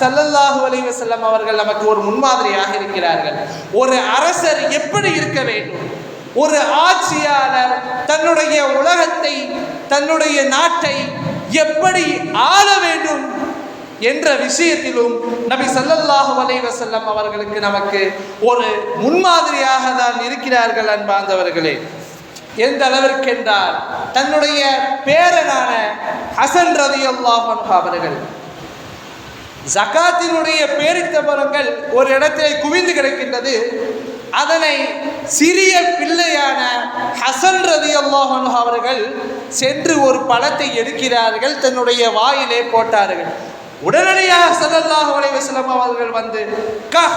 ஸல்லல்லாஹு அலைஹி வஸல்லம் அவர்கள் நமக்கு ஒரு முன்மாதிரியாக இருக்கிறார்கள். ஒரு அரசர் எப்படி இருக்க வேண்டும், ஒரு ஆட்சியாளர் தன்னுடைய உலகத்தை தன்னுடைய நாட்டை எப்படி ஆள வேண்டும் என்ற விஷயத்திலும் நபி ஸல்லல்லாஹு அலைஹி வஸல்லம் அவர்களுக்கு நமக்கு ஒரு முன்மாதிரியாக தான் இருக்கிறார்கள். அன்பார்ந்தவர்களே, எந்த அளவிற்கு என்றால் தன்னுடைய பேரனான ஹசன் ரலியல்லாஹு அன்ஹு அவர்கள் ஜகாத்தினுடைய பேரித்த மரங்கள் ஒரு இடத்திலே குவிந்து கிடக்கின்றது. அதனை சிறிய பிள்ளையான ஹசன் ரலியல்லாஹு அன்ஹு அவர்கள் சென்று ஒரு பழத்தை எடுக்கிறார்கள், தன்னுடைய வாயிலே போட்டார்கள். உடனடியாக ஸல்லல்லாஹு அலைஹி வஸல்லம் அவர்கள் வந்து கஹ்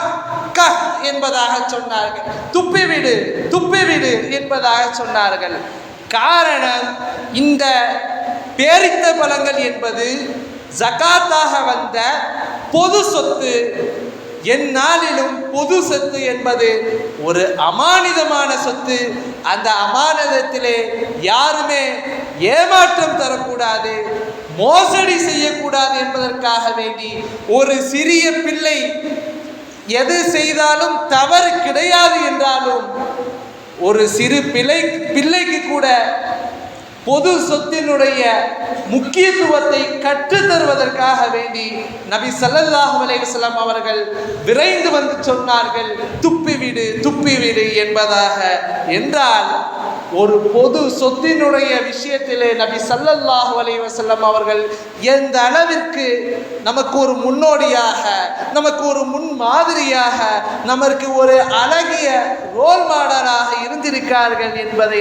கஹ் என்பதாக சொன்னார்கள், துப்பிவிடு துப்பிவிடு என்பதாக சொன்னார்கள். காரணம், இந்த பேரித்த பழங்கள் என்பது ஜகாத்தாக வந்த பொது சொத்து. எந்நாளிலும் பொது சொத்து என்பது ஒரு அமானிதமான சொத்து. அந்த அமானிதத்திலே யாருமே ஏமாற்றம் தரக்கூடாது, மோசடி செய்யக்கூடாது என்பதற்காக வேண்டி ஒரு சிறிய பிள்ளை எது செய்தாலும் தவறு கிடையாது என்றாலும் ஒரு சிறு பிள்ளைக்கு கூட பொது சொத்தினுடைய முக்கியத்துவத்தை கற்றுத் தருவதற்காக வேண்டி நபி ஸல்லல்லாஹு அலைஹி வஸல்லம் அவர்கள் விரைந்து வந்து சொன்னார்கள், துப்பிவிடு துப்பிவிடு என்பதாக. என்றால் ஒரு பொது சொத்தினுடைய விஷயத்திலே நபி ஸல்லல்லாஹு அலைஹி வஸல்லம் அவர்கள் எந்த அளவிற்கு நமக்கு ஒரு முன்னோடியாக, நமக்கு ஒரு முன்மாதிரியாக, நமக்கு ஒரு அழகிய ரோல் மாடலாக இருந்திருக்கார்கள் என்பதை